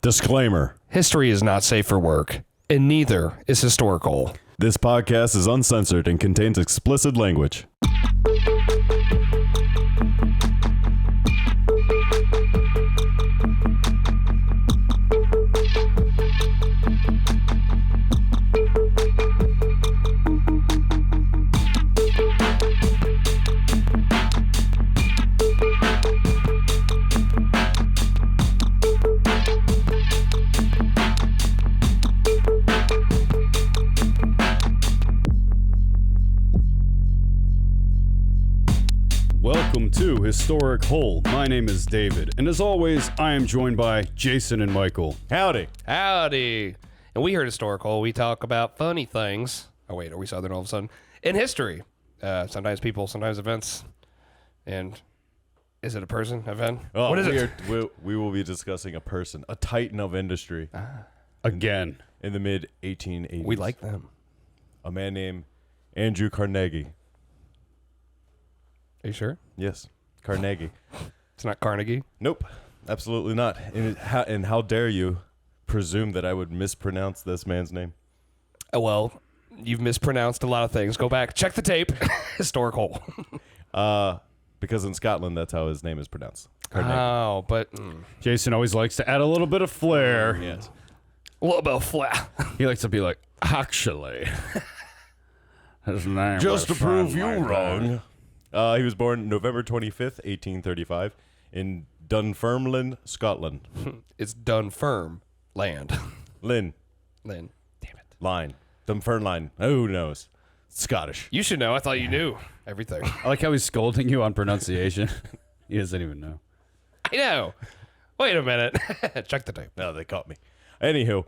Disclaimer. History is not safe for work, and neither is HistoricHole. This podcast is uncensored and contains explicit language. Welcome to Historic Hole. My name is David, and as always, I am joined by Jason and Michael. Howdy. Howdy. And we here at HistoricHole, we talk about funny things. Oh, wait, are we Southern all of a sudden? In history. Sometimes people, sometimes events. And is it a person, event? Oh, what is it? We will be discussing a person, a titan of industry. Again, in the mid-1880s. We like them. A man named Andrew Carnegie. Are you sure? Yes, Carnegie. It's not Carnegie? Nope, absolutely not. And how dare you presume that I would mispronounce this man's name? Oh, well, you've mispronounced a lot of things. Go back, check the tape. HistoricHole. Because in Scotland, that's how his name is pronounced. Carnegie. Oh, but... Jason always likes to add a little bit of flair. Yes. A little bit of flat. He likes to be like, actually, his name Just to was prove something you like wrong. He was born November 25th, 1835, in Dunfermline, Scotland. It's Dunferm land. Lynn. Lynn. Damn it. Line. Dunfermline. Who knows? Scottish. You should know. I thought you knew everything. I like how he's scolding you on pronunciation. He doesn't even know. I know. Wait a minute. Check the tape. No, they caught me. Anywho,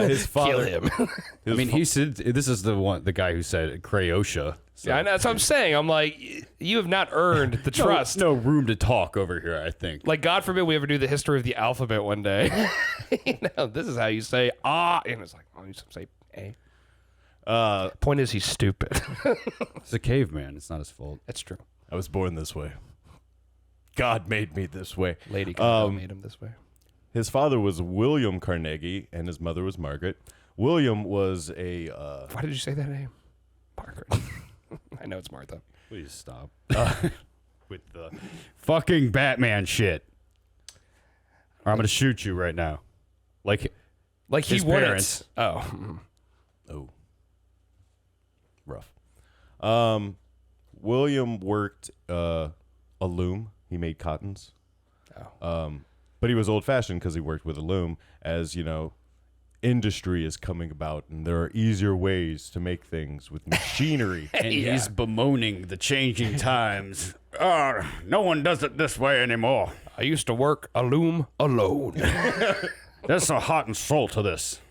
his father. Kill him. I mean, he said this is the guy who said Croatia. So Yeah, I know. That's what I'm saying. I'm like, you have not earned the trust. No room to talk over here, I think. Like, God forbid we ever do the history of the alphabet one day. This is how you say and it's like, oh, you say a. Point is, he's stupid. It's a caveman. It's not his fault. That's true. I was born this way. God made me this way. Lady God made him this way. His father was William Carnegie, and his mother was Margaret. William was a... Why did you say that name? Margaret. I know it's Martha. Please stop. With the fucking Batman shit. Or I'm going to shoot you right now. Like he his wanted. parents. Oh. Oh. Rough. William worked a loom. He made cottons. Oh. But he was old-fashioned because he worked with a loom. As, you know, industry is coming about, and there are easier ways to make things with machinery. And he's bemoaning the changing times. No one does it this way anymore. I used to work a loom alone. There's some heart and soul to this.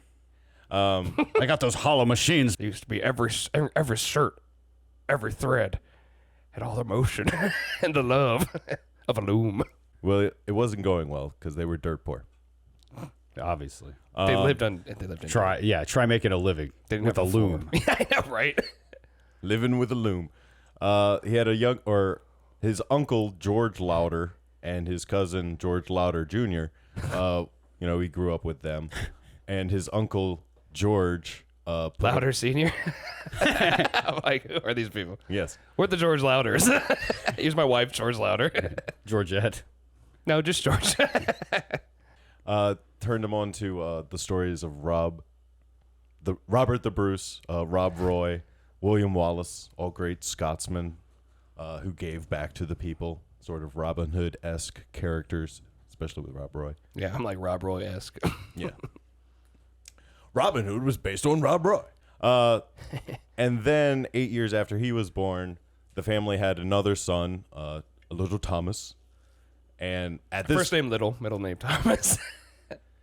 I got those hollow machines. It used to be every shirt, every thread, had all the motion and the love of a loom. Well, it wasn't going well because they were dirt poor. Obviously. They lived in. Try making a living with a loom. Yeah, I know, right? Living with a loom. He had his uncle George Lauder and his cousin George Lauder Jr. He grew up with them, and his uncle George Lauder Senior. I'm like, who are these people? Yes, We're the George Louders. Here's my wife, George Lauder. Georgette. No, just George. turned him on to the stories of Robert the Bruce, Rob Roy, William Wallace, all great Scotsmen who gave back to the people, sort of Robin Hood-esque characters, especially with Rob Roy. Yeah, I'm like Rob Roy-esque. Yeah. Robin Hood was based on Rob Roy. And then 8 years after he was born, the family had another son, a little Thomas. And at this First name Little, middle name Thomas.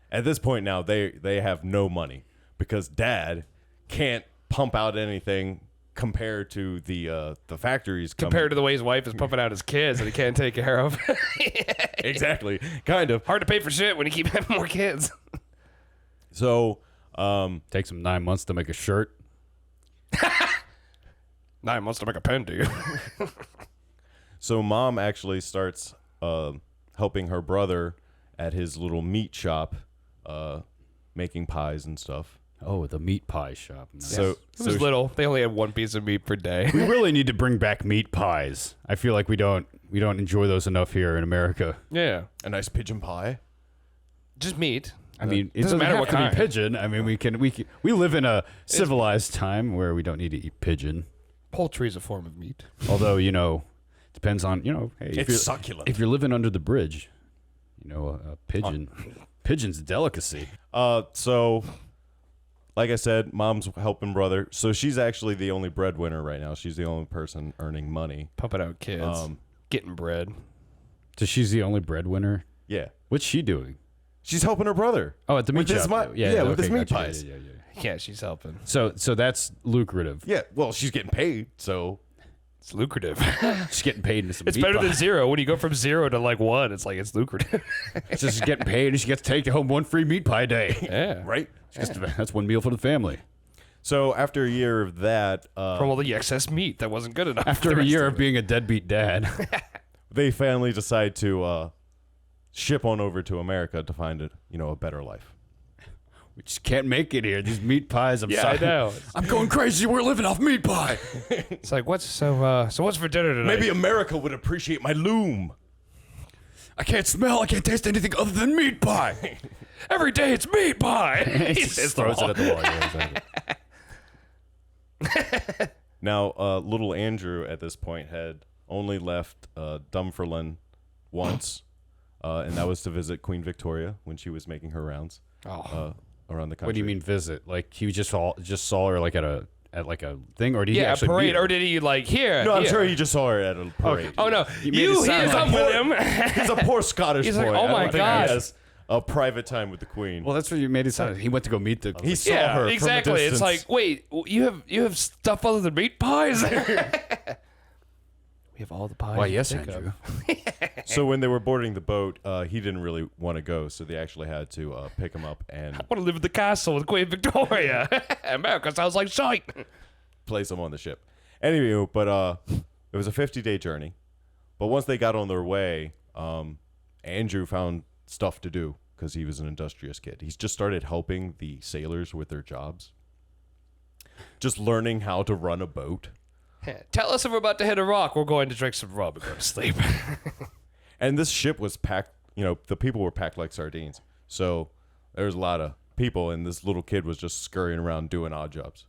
At this point now, they have no money because Dad can't pump out anything compared to the factories. Compared to the way his wife is pumping out his kids that he can't take care of. Exactly, kind of hard to pay for shit when you keep having more kids. So takes him 9 months to make a shirt. 9 months to make a pen, do you? So Mom actually starts helping her brother at his little meat shop making pies and stuff. Oh, the meat pie shop. Nice. So, It was little. They only had one piece of meat per day. we really need to bring back meat pies. I feel like we don't enjoy those enough here in America. Yeah. a nice pigeon pie. Just meat. I mean, it doesn't matter have what to be kind. pigeon. I mean, we live in a civilized time where we don't need to eat pigeon. Poultry is a form of meat. Although, depends on, hey, It's succulent. if you're living under the bridge, a pigeon's a delicacy. So, like I said, mom's helping brother. So she's actually the only breadwinner right now. She's the only person earning money. Pumping out kids. Getting bread. So she's the only breadwinner. Yeah. What's she doing? She's helping her brother. Oh, at the meat With his shop. mi- yeah, with his meat gotcha. pies. Yeah. Yeah, she's helping. So that's lucrative. Yeah, well, she's getting paid, so It's lucrative. She's getting paid in some It's meat better than pie. zero. When you go from 0 to like 1, it's like it's lucrative. She's getting paid and she gets to take home one free meat pie a day. Yeah. right. That's one meal for the family. So after a year of that, From all the excess meat that wasn't good enough. After a year of being a deadbeat dad. they finally decide to ship on over to America to find a better life. We just can't make it here. These meat pies, I'm Yeah, sorry. I know. I'm going crazy. We're living off meat pie. It's like, what's for dinner tonight? Maybe America would appreciate my loom. I can't smell. I can't taste anything other than meat pie. every day it's meat pie. He He just says throws the it at the wall. Yeah, exactly. Now, little Andrew at this point had only left Dunfermline once, and that was to visit Queen Victoria when she was making her rounds around the country. What do you mean visit? Like he just saw her like at a thing, or did he Yeah, a actually meet parade, her? or did he like here? No, I'm here. sure he just saw her at a parade. Oh no, You made it you sound here like come with him. He's a poor Scottish He's boy. like, oh I don't my think he gosh. has a private time with the Queen. Well, that's what you made it sound. He went to go meet the. He saw Yeah, her exactly. From a It's distance. like, wait, you have stuff other than meat pies? We have all the pies. Why, you yes, can think Andrew. of. So when they were boarding the boat, he didn't really want to go, so they actually had to pick him up and I want to live in the castle with Queen Victoria. America sounds like shite. place him on the ship. Anyway, but it was a 50-day journey. But once they got on their way, Andrew found stuff to do because he was an industrious kid. He's just started helping the sailors with their jobs. Just learning how to run a boat. Tell us if we're about to hit a rock. We're going to drink some rum and go to sleep. And this ship was packed, the people were packed like sardines. So there was a lot of people, and this little kid was just scurrying around doing odd jobs.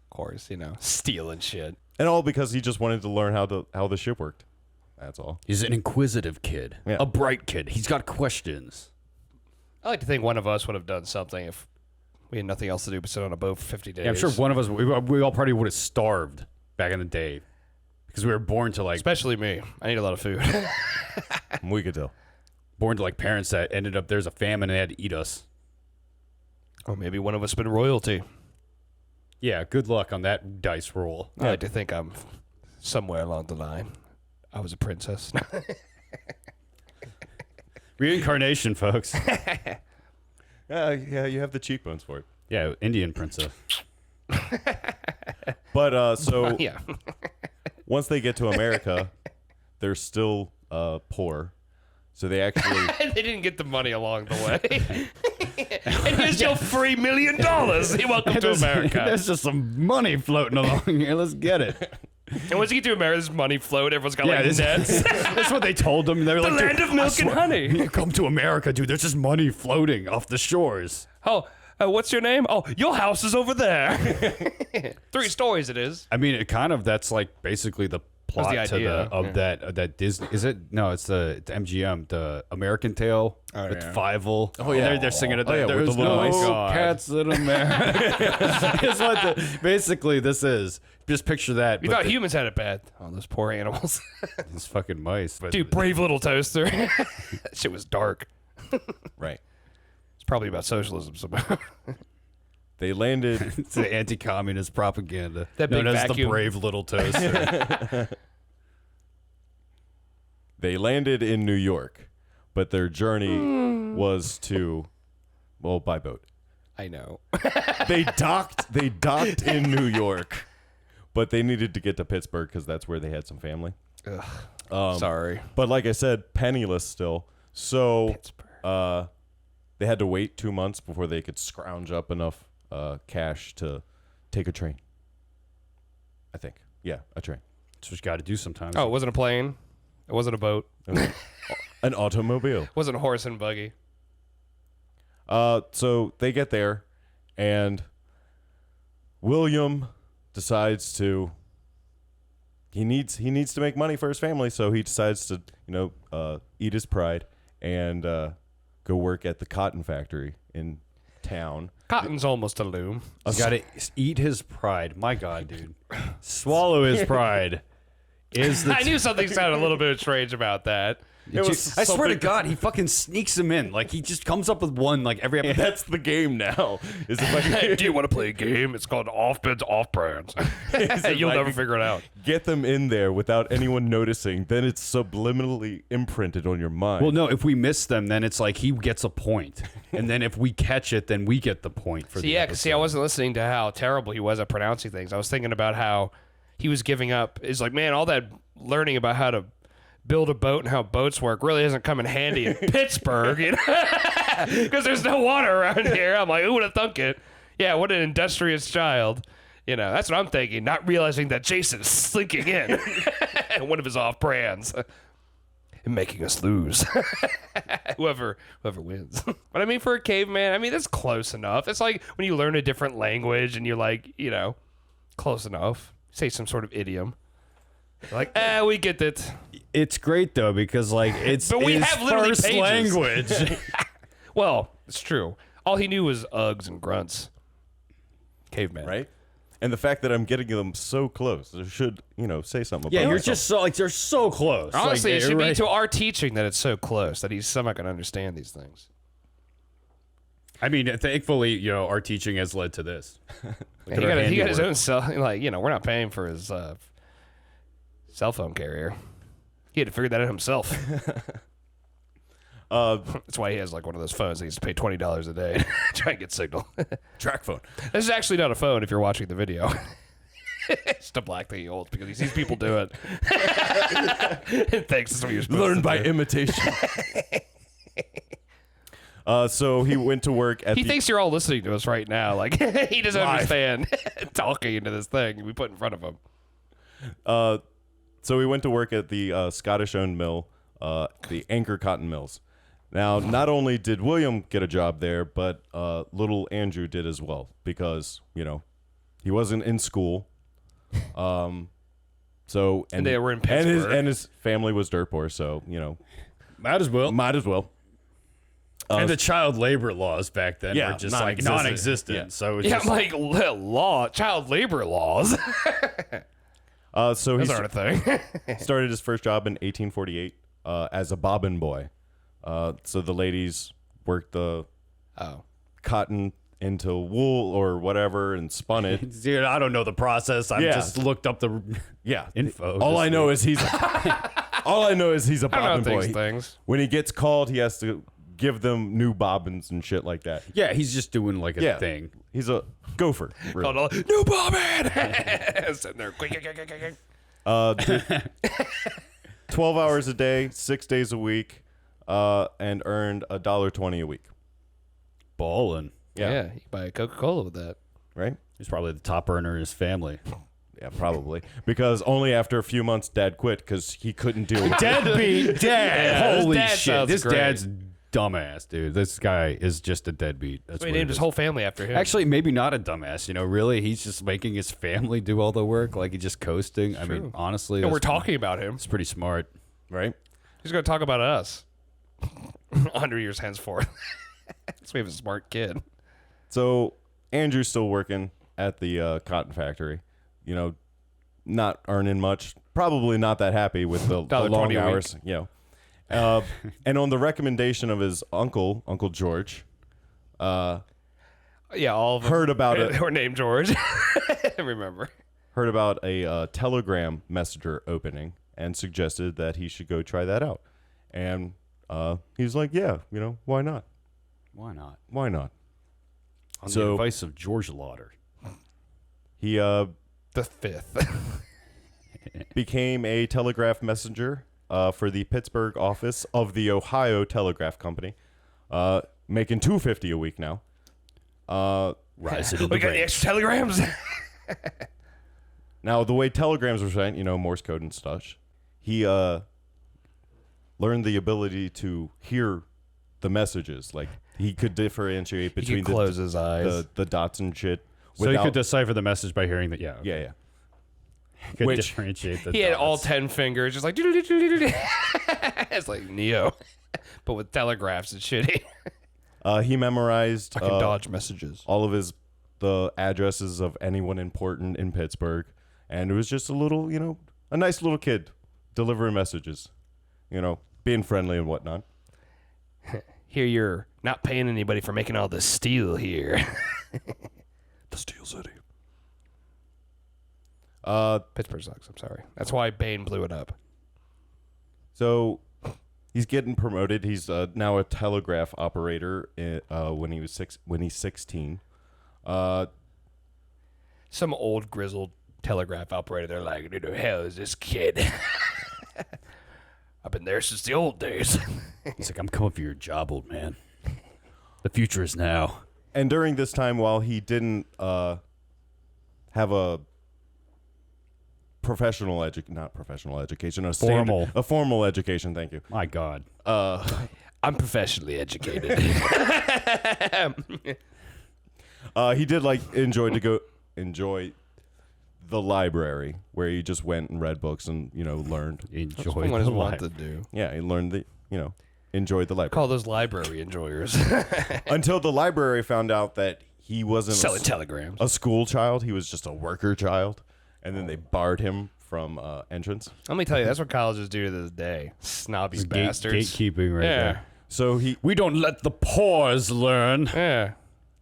Of course, stealing shit. And all because he just wanted to learn how the ship worked. That's all. He's an inquisitive kid, Yeah. a bright kid. He's got questions. I like to think one of us would have done something if we had nothing else to do but sit on a boat for 50 days. Yeah, I'm sure one of us, we all probably would have starved back in the day because we were born to Especially me. I need a lot of food. We could tell. parents that ended up there's a famine and they had to eat us. Or maybe one of us been royalty. Yeah, good luck on that dice roll. I like to think I'm somewhere along the line. I was a princess. Reincarnation, folks. Yeah, you have the cheekbones for it. Yeah, Indian princess. But so yeah. once they get to America, they're still poor. So they actually They didn't get the money along the way. And here's your $3 million. Welcome to America. There's just some money floating along here. Let's get it. And once you get to America, there's money float. Everyone's got like this- nets. That's what they told them. They were The like, land "Dude, of milk I and swear, honey." You come to America, dude. There's just money floating off the shores. Oh, what's your name? Oh, your house is over there. 3 stories it is. I mean, that's like basically the plot the idea, that Disney. Is it? No, it's the MGM, the American Tale with yeah. Fievel. Oh, yeah. they're singing it. Oh, yeah, with There's the little no mice. God. cats in America. It's what basically this is. Just picture that. We but thought humans had it bad. Oh, those poor animals. these fucking mice. But Dude, brave little toaster. That shit was dark. right. It's probably about socialism somehow. They landed. it's the anti-communist propaganda. That known big as vacuum. the brave little toaster. They landed in New York, but their journey was by boat. I know. They docked in New York, but they needed to get to Pittsburgh because that's where they had some family. Sorry. But like I said, penniless still. So Pittsburgh. they had to wait 2 months before they could scrounge up enough cash to take a train. I think. Yeah, a train. That's what you got to do sometimes. Oh, it wasn't a plane. It wasn't a boat. It was an automobile. It wasn't a horse and buggy. So they get there, and William decides to. He needs to make money for his family, so he decides to eat his pride and go work at the cotton factory in town. Cotton's almost a loom. He's got to eat his pride. My God, dude. Swallow his pride. I knew something sounded a little bit strange about that. I swear to God, he fucking sneaks him in. Like, he just comes up with one, like, every episode. That's the game now. Is if I Do you want to play a game? It's called Off Bids Off Brands. You'll never figure it out. Get them in there without anyone noticing, then it's subliminally imprinted on your mind. Well, no, if we miss them, then it's like he gets a point. And then if we catch it, then we get the point for the episode. I wasn't listening to how terrible he was at pronouncing things. I was thinking about how he was giving up. It's like, man, all that learning about how to build a boat and how boats work really doesn't come in handy in Pittsburgh, because there's no water around here. I'm like, who would have thunk it? Yeah, what an industrious child. That's what I'm thinking, not realizing that Jason's slinking in one of his off brands and making us lose. whoever wins. But I mean, for a caveman, that's close enough. It's like when you learn a different language and you're like, close enough. Say some sort of idiom. Like, we get it. It's great, though, because, like, it's but we his have literally first pages. language. Well, it's true. All he knew was Uggs and grunts. Caveman. right? And the fact that I'm getting them so close, there should, say something about Yeah, you're myself. just so, like, they're so close. Honestly, like, it should right. be to our teaching that it's so close that he's somehow going to understand these things. I mean, thankfully, our teaching has led to this. He got his own cell. Like, we're not paying for his cell phone carrier. He had to figure that out himself. That's why he has like one of those phones. He needs to pay $20 a day to try and get signal. track phone. This is actually not a phone if you're watching the video. It's the black thing he holds because he sees people do it. And thinks that's what you're supposed Learn to by do. imitation. So he went to work at He thinks you're all listening to us right now. Like, he doesn't Live. understand talking into this thing we put in front of him. So he went to work at the Scottish-owned mill, the Anchor Cotton Mills. Now, not only did William get a job there, but little Andrew did as well because, he wasn't in school. So and They were in Pittsburgh. and his family was dirt poor, so, Might as well. might as well. And the child labor laws back then Yeah, were just like non-existent. non-existent. Yeah. So it's Yeah, just I'm like, child labor laws. So he Those aren't a thing. started his first job in 1848 as a bobbin boy. So the ladies worked the cotton into wool or whatever and spun it. dude, I don't know the process. I Yeah. just looked up the Yeah. info. All I know is he's all I know is he's a I don't bobbin know boy. these things. When he gets called, he has to give them new bobbins and shit like that. Yeah, he's just doing like a Yeah. thing. He's a gopher. Really. Called a new bobbin. Sitting there. Quick, quick, quick, quick, quick. Did 12 hours a day, 6 days a week, and earned $1.20 a week. Ballin'. Yeah, you can buy a Coca-Cola with that. Right? He's probably the top earner in his family. Yeah, probably. Because only after a few months, Dad quit because he couldn't deal with it. Deadbeat dad. Yeah, his Holy dad shit. sounds This great. dad's dumbass, dude. This guy is just a deadbeat. That's So he what it named his is. whole family after him. Actually, maybe not a dumbass. Really, he's just making his family do all the work. Like he's just coasting. I mean, honestly, and we're that's- talking about him. It's pretty smart. Right? He's going to talk about us 100 years henceforth. So we have a smart kid. So Andrew's still working at the cotton factory. Not earning much. Probably not that happy with the long $1.20 a week. hours. And on the recommendation of his uncle George, Yeah, all of them heard about it. were named George. I remember. Heard about a telegram messenger opening and suggested that he should go try that out. And he's like, yeah, why not? Why not? Why not? On the So- advice of George Lauder. He The fifth. became a telegraph messenger for the Pittsburgh office of the Ohio Telegraph Company. making $250 a week now. Rise into the We got the ranks. extra telegrams. Now, the way telegrams were sent, Morse code and such, he learned the ability to hear the messages. Like, he could differentiate He between could close his eyes. the dots and shit. So you could decipher the message by hearing that. Yeah. Okay. Yeah. You could Which- differentiate the He had all dots. 10 fingers, just like it's like Neo, but with telegraphs and shit. He memorized I can dodge messages. all of the addresses of anyone important in Pittsburgh. And it was just a little, a nice little kid delivering messages, being friendly and whatnot. Here you're not paying anybody for making all the steel here. The Steel City. Pittsburgh sucks. I'm sorry. That's why Bane blew it up. So he's getting promoted. He's now a telegraph operator when he's 16. Some old grizzled telegraph operator. They're like, who the hell is this kid? I've been there since the old days. He's like, I'm coming for your job, old man. The future is now. And during this time, while he didn't have a not professional education, a formal education. Thank you. My God. I'm professionally educated. He did enjoy the library where he just went and read books and learned. Enjoy What the does want life. to do? Yeah, he learned enjoyed the library Call those library enjoyers. until the library found out that he wasn't Selling telegrams. a school child. He was just a worker child, and then they barred him from entrance. Let me tell you, that's what colleges do to this day. Snobby It's bastards. gatekeeping right Yeah. there. So he We don't let the pawns learn. Yeah.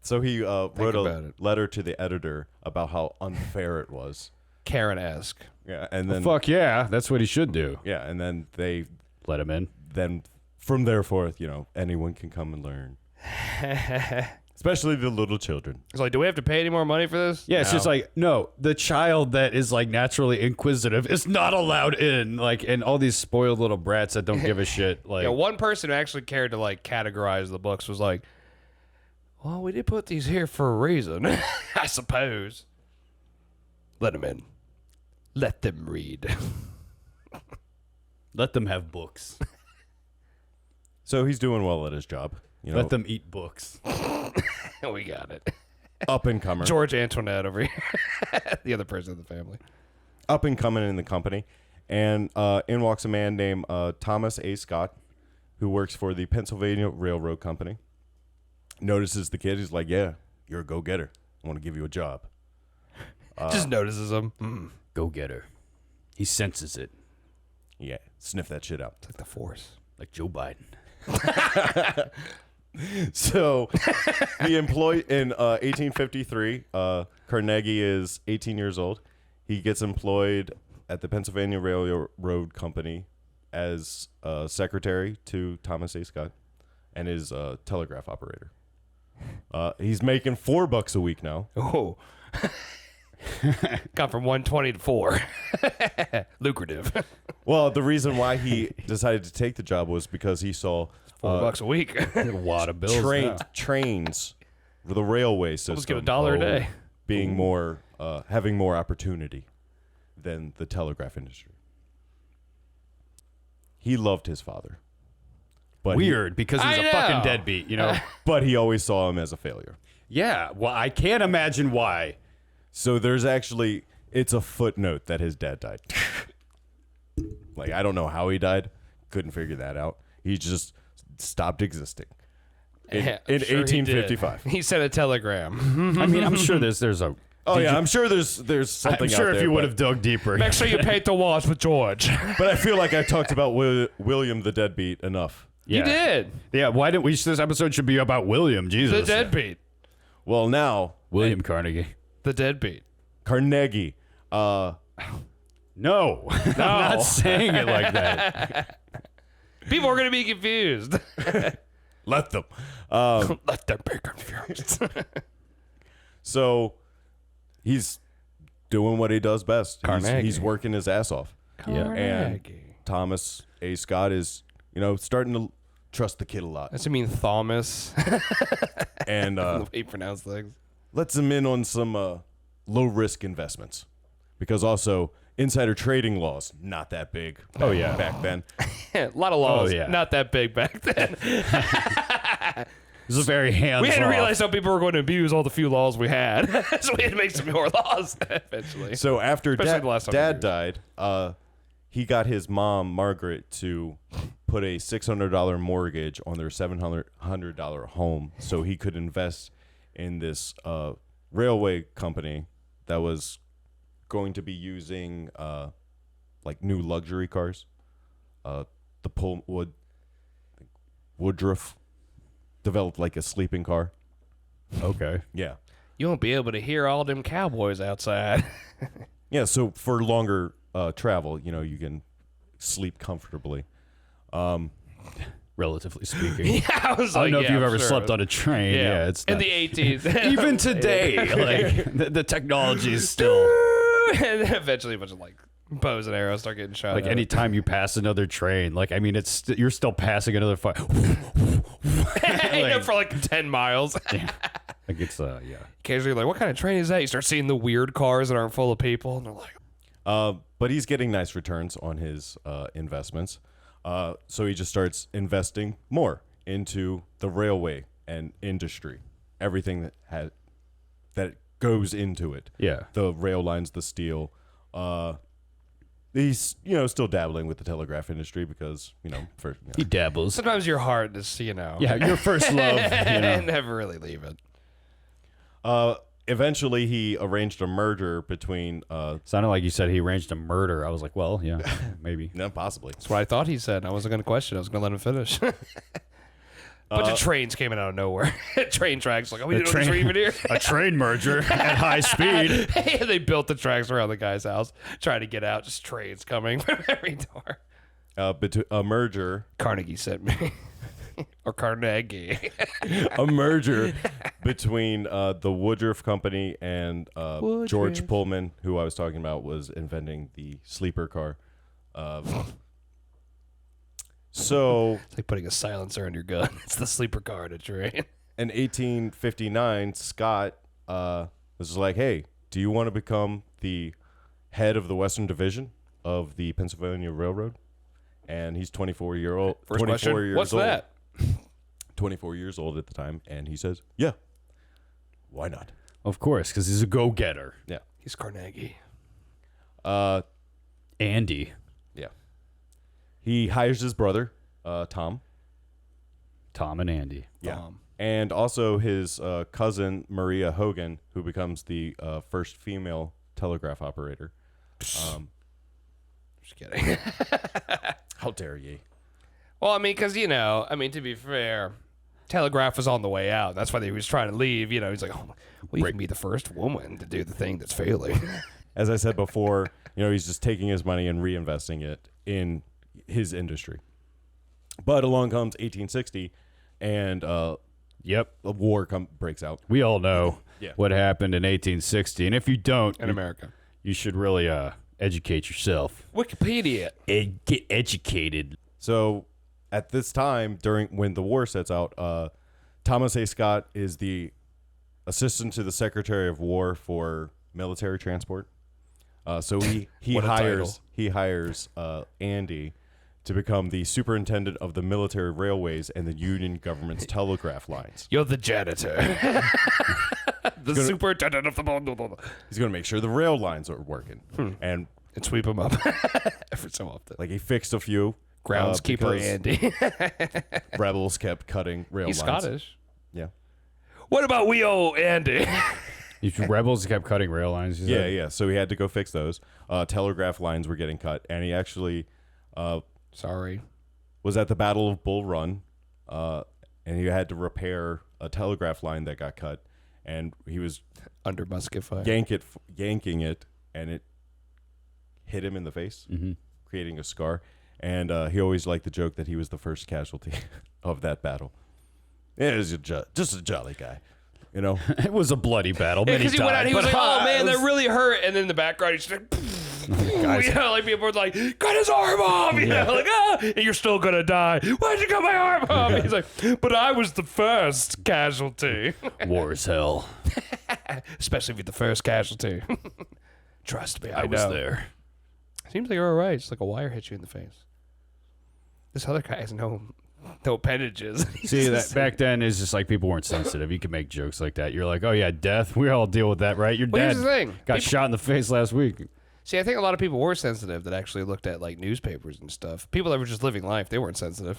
wrote about a it. letter to the editor about how unfair it was. Karen-esque. Yeah, and then Fuck yeah, that's what he should do. yeah, and then they Let him in. then from there forth, anyone can come and learn, especially the little children. It's like, do we have to pay any more money for this? Yeah, it's No. just like, no, the child that is like naturally inquisitive is not allowed in. Like, and all these spoiled little brats that don't give a shit. Like, Yeah, one person who actually cared to like categorize the books was like, well, we did put these here for a reason, I suppose. Let them in. Let them read. let them have books. So he's doing well at his job. Let them eat books. We got it. Up and comer, George Antoinette over here. The other person in the family. up and coming in the company, and in walks a man named Thomas A. Scott, who works for the Pennsylvania Railroad Company. Notices the kid. He's like, "Yeah, you're a go-getter. I want to give you a job." Just notices him. Mm. Go get her. He senses it. Yeah, sniff that shit out. It's like the Force. Like Joe Biden. So he employed in 1853. Carnegie is 18 years old. He gets employed at the Pennsylvania Railroad Company as secretary to Thomas A. Scott and is a telegraph operator. He's making $4 a week now. Oh. Got from 120 to 4. Lucrative. Well, the reason why he decided to take the job was because he saw $4 a week. A lot of bills. trains, the railway system. Let's give $1 a day. Being more, having more opportunity than the telegraph industry. He loved his father, but Weird, because he's I a fucking know. deadbeat, you know? but he always saw him as a failure. Yeah, well, I can't imagine why. So there's actually, it's a footnote that his dad died. Like, I don't know how he died. Couldn't figure that out. He just stopped existing in Yeah, I'm sure he 1855. did. He sent a telegram. I mean, I'm sure there's a... Oh yeah, I'm sure there's something I'm sure out if there, you would but- have dug deeper. Make sure you paint the walls with George. But I feel like I talked about William the Deadbeat enough. Yeah. You did. Yeah, why didn't we... This episode should be about William, Jesus. The deadbeat. Well, now William Carnegie. The deadbeat. Carnegie. No. I'm not saying it like that. People are going to be confused. Let them. Let them be confused. So he's doing what he does best. Carnegie. He's working his ass off. And Carnegie. Thomas A. Scott is, starting to trust the kid a lot. Does it mean Thomas? And The way you pronounce things. lets him in on some low-risk investments. Because also, insider trading laws, not that big. Oh, yeah. Back then. A lot of laws. Oh, yeah. Not that big back then. This is a very hands-off. We hadn't realized how people were going to abuse all the few laws we had. So we had to make some more laws eventually. So after Especially the last 100 Dad years. died, he got his mom, Margaret, to put a $600 mortgage on their $700 home so he could invest in this railway company that was going to be using like new luxury cars. The Woodruff developed like a sleeping car. Okay. Yeah. You won't be able to hear all them cowboys outside. Yeah, so for longer travel, you can sleep comfortably. Relatively speaking. Yeah, I was I like, don't know if you've I'm ever sure. slept on a train. Yeah, it's in not- the 80s. even today, like the technology is still And then eventually a bunch of like bows and arrows start getting shot. like at. anytime you pass another train, like I mean, you're still passing another fire. For like 10 miles. Like it's yeah. Occasionally, you're like, what kind of train is that? You start seeing the weird cars that aren't full of people, and they're like, But he's getting nice returns on his investments. So he just starts investing more into the railway and industry, everything that goes into it. Yeah. The rail lines, the steel. He's still dabbling with the telegraph industry because He dabbles. sometimes your heart is, Yeah, your first love. and never really leave it. Eventually he arranged a merger between Sounded like you said he arranged a murder. I was like, well, yeah, maybe. no, possibly. That's what I thought he said. I wasn't going to question it. I was going to let him finish. Bunch of trains came in out of nowhere. Train tracks. Like, oh, we didn't know these were even here. A train merger at high speed. They built the tracks around the guy's house, trying to get out. Just trains coming from every door. A merger Carnegie sent me. Or Carnegie. a merger between the Woodruff Company and George Woodruff. Pullman, who I was talking about, was inventing the sleeper car. So It's like putting a silencer on your gun. It's the sleeper car in a train. in 1859, Scott was like, "Hey, do you want to become the head of the Western Division of the Pennsylvania Railroad?" And he's 24 years old. First question, what's that? 24 years old at the time, and he says, "Yeah, why not?" Of course, because he's a go-getter. Yeah. He's Carnegie. Andy. Yeah. He hires his brother, Tom. Tom and Andy. Yeah. And also his cousin, Maria Hogan, who becomes the first female telegraph operator. Just kidding. How dare ye? Well, I mean, because, to be fair, telegraph was on the way out. That's why he was trying to leave. He's like, oh, well, you can be the first woman to do the thing that's failing. As I said before, he's just taking his money and reinvesting it in his industry. But along comes 1860, and Yep. a war breaks out. We all know Yeah. what happened in 1860. And if you don't, In America. you should really educate yourself. Wikipedia. Get educated. So at this time, when the war sets out, Thomas A. Scott is the assistant to the Secretary of War for military transport. So he What a hires Andy to become the superintendent of the military railways and the Union government's telegraph lines. You're the janitor. The superintendent of the bundle. He's going to make sure the rail lines are working. And And sweep them up every so often. like he fixed a few. Groundskeeper because Andy. Rebels kept cutting rail He's lines. Scottish. Yeah. What about wee old Andy? These rebels kept cutting rail lines. you said? Yeah. So he had to go fix those. Telegraph lines were getting cut, and he actually Sorry. was at the Battle of Bull Run, and he had to repair a telegraph line that got cut, and he was Under musket fire. yanking it, and it hit him in the face, creating a scar. And he always liked the joke that he was the first casualty of that battle. It was just a jolly guy, you know. It was a bloody battle. Many Because he went out, died, he was but like, "Oh man, it that was- really hurt." And then in the background, he's just like, You know, like people were like, cut his arm off. You know, like, and you're still gonna die. Why'd you cut my arm off? He's like, but I was the first casualty. War is hell. Especially if you're the first casualty. Trust me, I was know. there. Seems like you're all right. It's like a wire hit you in the face. This other guy has no appendages. See, that back then is just like people weren't sensitive. You could make jokes like that. You're like, oh yeah, death. We all deal with that, right? Your Well, dad here's the thing. got shot in the face last week. See, I think a lot of people were sensitive that actually looked at like newspapers and stuff. People that were just living life, they weren't sensitive.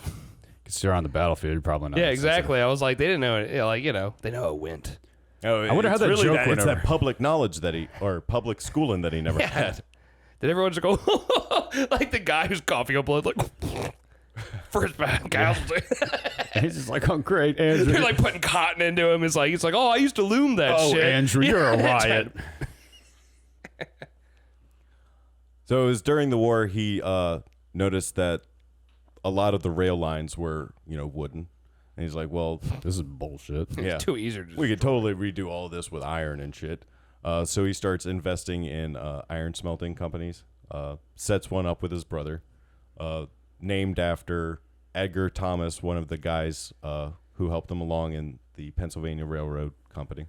Because they're on the battlefield, you're probably not. Yeah, sensitive. exactly. I was like, they didn't know it. Like, you know, they know it went. Oh, I wonder how it's that really joke went It's over. that public knowledge that or public schooling that he never had. Did everyone just go like the guy who's coughing up blood, like first bad casualty? And he's just like, oh great, Andrew. They're like putting cotton into him. He's like, oh, I used to loom that shit. Andrew, you're a riot. So it was during the war he noticed that a lot of the rail lines were, wooden. And he's like, well, This is bullshit. yeah, Too easy to just we could totally redo all this with iron and shit. So he starts investing in iron smelting companies, sets one up with his brother, named after Edgar Thomas, one of the guys who helped him along in the Pennsylvania Railroad Company.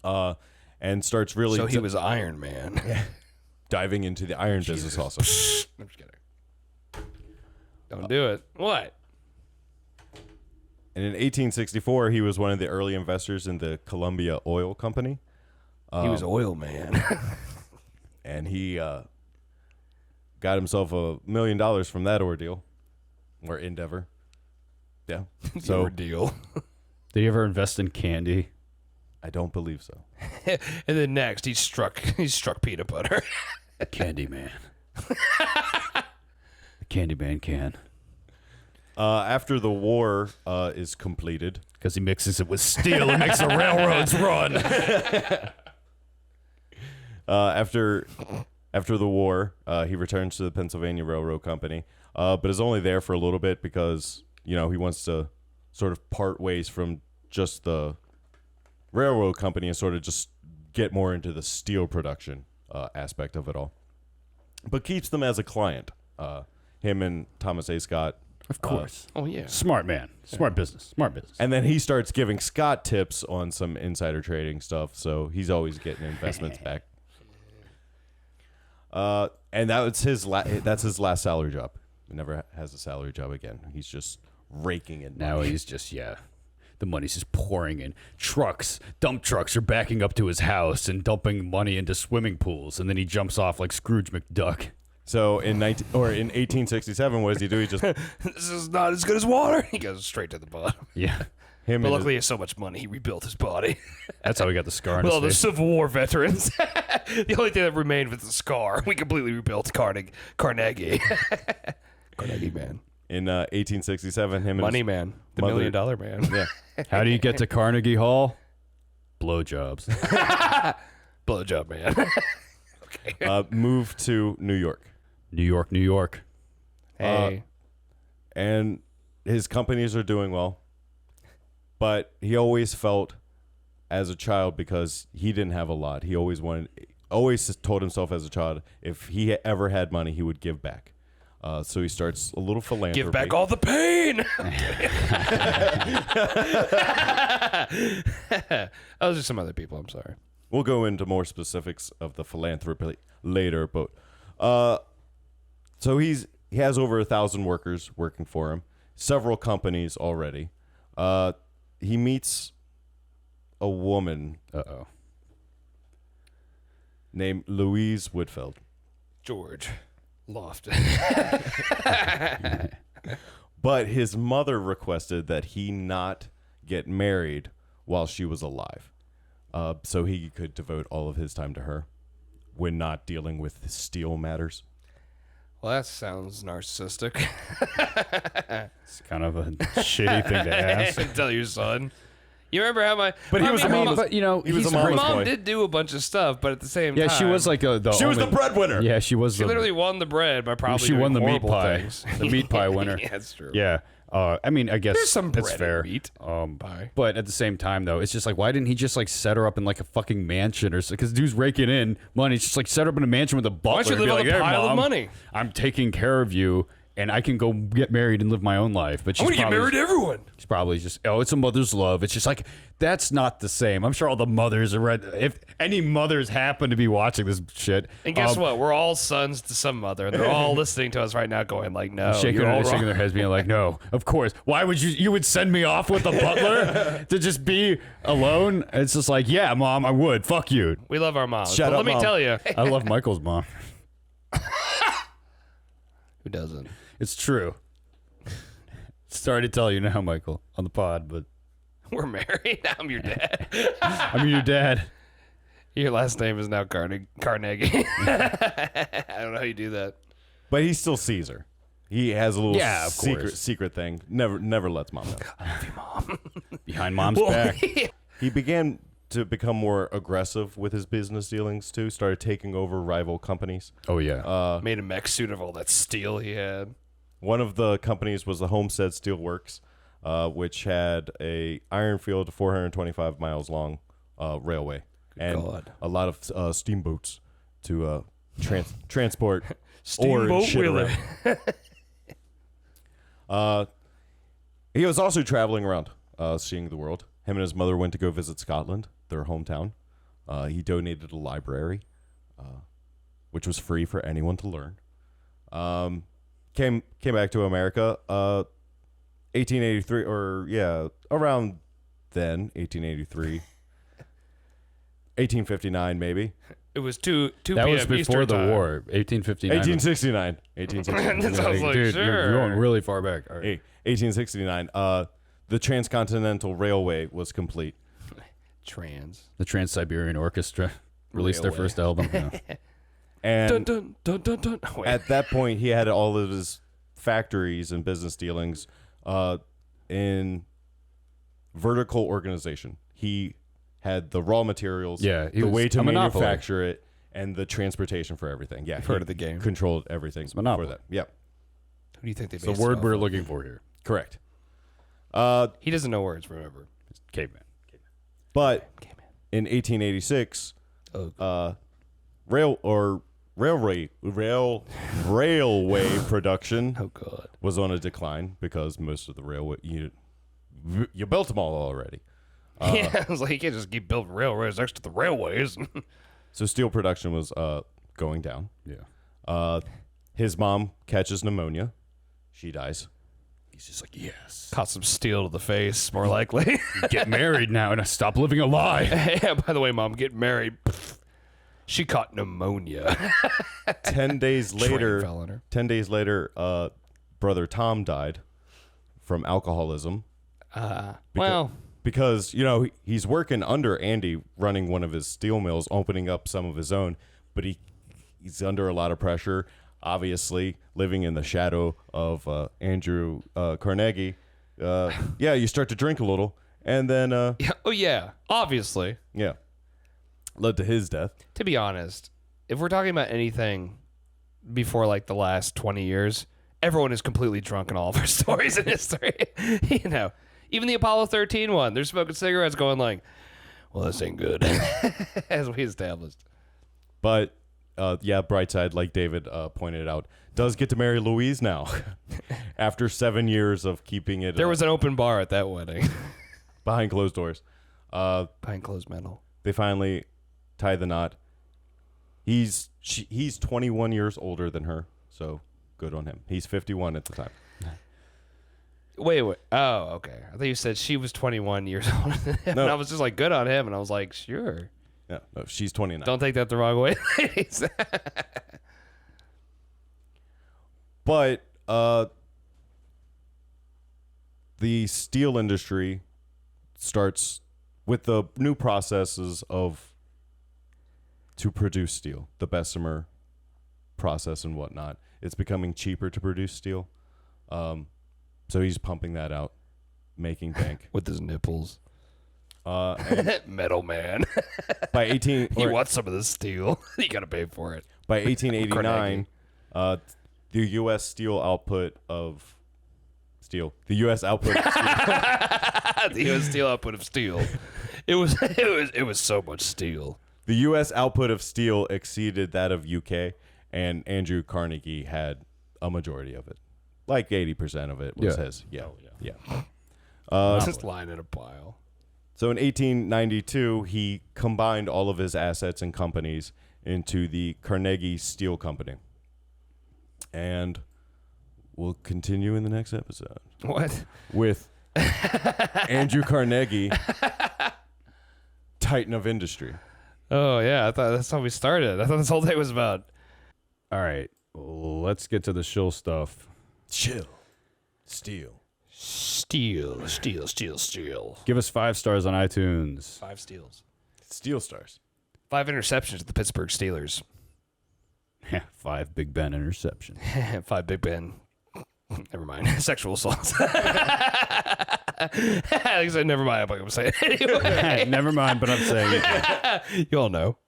And starts really So he was Iron Man. diving into the iron business also. I'm just kidding. Don't do it. What? And in 1864, he was one of the early investors in the Columbia Oil Company. He was Oil Man. And he got himself $1 million from that ordeal or endeavor. Yeah. So Ordeal. Did you ever invest in candy? I don't believe so. And then next, he struck peanut butter. Candy man. Candy man can. After the war is completed, Because he mixes it with steel and makes the railroads run. after the war, he returns to the Pennsylvania Railroad Company, but is only there for a little bit because he wants to sort of part ways from just the railroad company and sort of just get more into the steel production aspect of it all. But keeps them as a client. Him and Thomas A. Scott. Of course. Oh, yeah. Smart man. Smart business. Smart business. And then he starts giving Scott tips on some insider trading stuff, so he's always getting investments back. And that's his last salary job. He never has a salary job again. He's just raking in Now money. he's just, the money's just pouring in. Dump trucks are backing up to his house and dumping money into swimming pools, and then he jumps off like Scrooge McDuck. So in 1867, what does he do? He just This is not as good as water. He goes straight to the bottom. Yeah. him But and luckily, he has so much money, he rebuilt his body. That's how he got the scar on With his all the face. Civil War veterans. The only thing that remained was the scar. We completely rebuilt Carnegie. Carnegie man. in 1867, him and Money his man. The mother- $1 million man. Yeah. How do you get to Carnegie Hall? Blowjobs. Blowjob man. Moved to New York. New York, New York. Hey. And his companies are doing well. But he always felt as a child, because he didn't have a lot, he always told himself as a child, if he ever had money, he would give back. So he starts a little philanthropy. Give back all the pain. Those are some other people. I'm sorry. We'll go into more specifics of the philanthropy later, but so he has over 1,000 workers working for him, several companies already. He meets a woman Uh-oh. named Louise Whitfield. George Lofton. But his mother requested that he not get married while she was alive, so he could devote all of his time to her when not dealing with steel matters. Well, that sounds narcissistic. It's kind of a shitty thing to ask. Tell your son. You remember how my... But he was a mama's- but, you know, he was he's a Her mama's mom boy. did do a bunch of stuff, but at the same time... Yeah, she was like the She was the only- breadwinner. Yeah, she was She the... literally won the bread by probably she won doing the meat horrible pie. things. The meat pie winner. Yeah, that's true. Yeah. I mean, I guess There's some that's bread fair. and meat. Pie. But at the same time, though, it's just like, why didn't he just like set her up in like a fucking mansion or something? Because dude's raking in money. It's just like set her up in a mansion with a butler. Why don't you and be live on like, a "Hey, pile of Mom, money? I'm taking care of you, and I can go get married and live my own life." But she's I'm gonna get probably- married to everyone. She's probably just, oh, it's a mother's love. It's just like, that's not the same. I'm sure all the mothers are right. If any mothers happen to be watching this shit. And guess what? We're all sons to some mother. And they're all listening to us right now going like, no, Shaking, you're all shaking wrong. their heads, being like, no, of course. Why would you would send me off with a butler to just be alone? It's just like, yeah, Mom, I would. Fuck you. We love our moms. Shut but up, let me Mom. tell you. I love Michael's mom. Who doesn't? It's true. Sorry to tell you now, Michael, on the pod, but We're married. I'm your dad. I'm your dad. Your last name is now Carnegie. I don't know how you do that. But he still sees her. He has a little Yeah, of course. secret thing. Never lets Mom know. Behind Mom's back. He began to become more aggressive with his business dealings too. Started taking over rival companies. Oh, yeah. Made a mech suit of all that steel he had. One of the companies was the Homestead Steel Works, which had a iron field 425 miles long railway and God. a lot of steamboats to transport ore Steamboat and shit Willie. around. He was also traveling around, seeing the world. Him and his mother went to go visit Scotland, their hometown. He donated a library, which was free for anyone to learn. Came back to America, 1883, or yeah, around then, 1883, 1859 maybe. It was 2 That p.m. was before Eastern the time. war, 1859. 1869. 1869. That sounds like, Dude, sure. you're going really far back. All right. 1869. The Transcontinental Railway was complete. The Trans-Siberian Orchestra released their Railway. first album. Yeah. And Dun, dun, dun, dun, dun. Wait. at that point, he had all of his factories and business dealings in vertical organization. He had the raw materials, Yeah, he the was way to a monopoly. manufacture it, and the transportation for everything. Yeah, heard he of the game. Controlled everything for monopoly. that. Yep, Who do you think they It's based the it word off we're of? looking for here. correct. He doesn't know words, remember. Caveman. But Okay, man. in 1886, Oh, railway production oh God. was on a decline because most of the railway you built them all already. Yeah, I was like, you can't just keep building railroads next to the railways. So steel production was going down. Yeah. His mom catches pneumonia. She dies. He's just like, yes. Caught some steel to the face, more likely. Get married now and stop living a lie. Yeah, by the way, Mom, get married. She caught pneumonia. 10 days Train later, fell on her. 10 days later, brother Tom died from alcoholism. Well, Because, you know, he's working under Andy, running one of his steel mills, opening up some of his own, but he's under a lot of pressure, obviously, living in the shadow of Andrew Carnegie. Yeah, you start to drink a little, and then, yeah, oh yeah, obviously. yeah, led to his death. To be honest, if we're talking about anything before like the last 20 years, everyone is completely drunk in all of our stories in history. You know, even the Apollo 13 one, they're smoking cigarettes going like, well, this ain't good, as we established. But, yeah, Brightside, like David pointed out, does get to marry Louise now after 7 years of keeping it There was an open bar at that wedding. behind closed doors. Behind closed metal. They finally tie the knot. He's 21 years older than her, so good on him. He's 51 at the time. Wait. Oh, okay. I thought you said she was 21 years older than him. No. And I was just like, good on him. And I was like, sure. Yeah, no, she's 29. Don't take that the wrong way, ladies. But the steel industry starts with the new processes to produce steel, the Bessemer process and whatnot. It's becoming cheaper to produce steel. So he's pumping that out, making bank. With his nipples. And Metal man. by 18 You or want some of this steel? You got to pay for it. by 1889, the U.S. steel output of steel. The U.S. output of steel. The U.S. steel output of steel. It was so much steel. The U.S. output of steel exceeded that of UK, and Andrew Carnegie had a majority of it. Like 80% of it was his. Yeah. Just lying in a pile. So in 1892, he combined all of his assets and companies into the Carnegie Steel Company. And we'll continue in the next episode. What? With Andrew Carnegie, Titan of Industry. Oh, yeah. I thought that's how we started. I thought this whole day was about... All right, let's get to the shill stuff. Chill. Steel. Steel. Give us 5 stars on iTunes. 5 steals. Steel stars. 5 interceptions at the Pittsburgh Steelers. 5 Big Ben interceptions. 5 Big Ben. Never mind. Sexual assaults. Like I said, never mind. I'm not going to say it anyway. Never mind, but I'm saying it. You all know.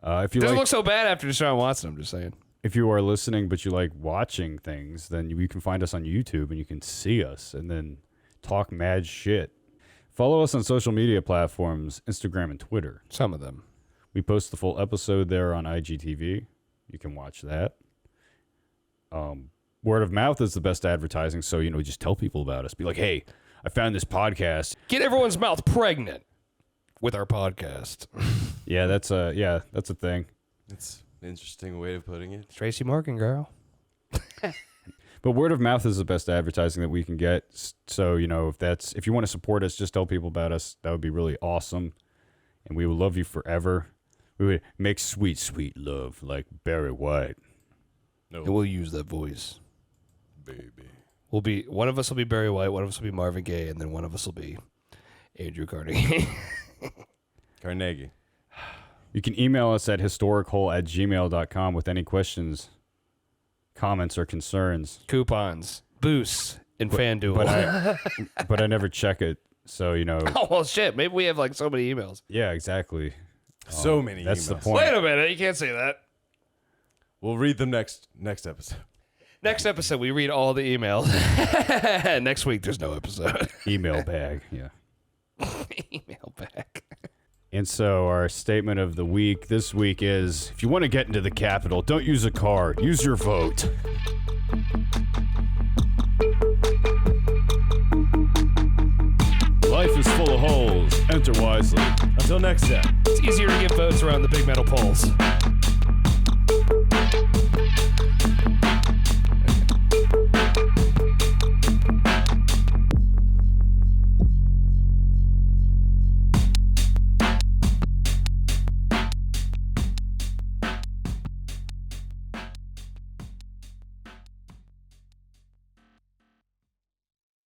If you Doesn't look so bad after Deshaun Watson, I'm just saying. If you are listening but you like watching things, then you can find us on YouTube and you can see us and then talk mad shit. Follow us on social media platforms, Instagram and Twitter. Some of them. We post the full episode there on IGTV. You can watch that. Word of mouth is the best advertising, so just tell people about us. Be like, hey, I found this podcast. Get everyone's mouth pregnant with our podcast. Yeah, that's a thing. It's an interesting way of putting it. Tracy Morgan, girl. But word of mouth is the best advertising that we can get. So, if you want to support us, just tell people about us. That would be really awesome. And we will love you forever. We would make sweet, sweet love like Barry White. No. And we'll use that voice. Baby. One of us will be Barry White, one of us will be Marvin Gaye, and then one of us will be Andrew Carnegie. Carnegie. You can email us at HistoricHole@gmail.com with any questions, comments, or concerns. Coupons, boosts, and FanDuel. But I never check it, so Oh, well, shit. Maybe we have so many emails. Yeah, exactly. So many That's emails. the point. Wait a minute. You can't say that. We'll read them next episode. Next episode, we read all the emails. Next week, there's no episode. Email bag, yeah. Email back. And so our statement of the week this week is, if you want to get into the Capitol, don't use a car. Use your vote. Life is full of holes. Enter wisely. Until next time. It's easier to get votes around the big metal poles.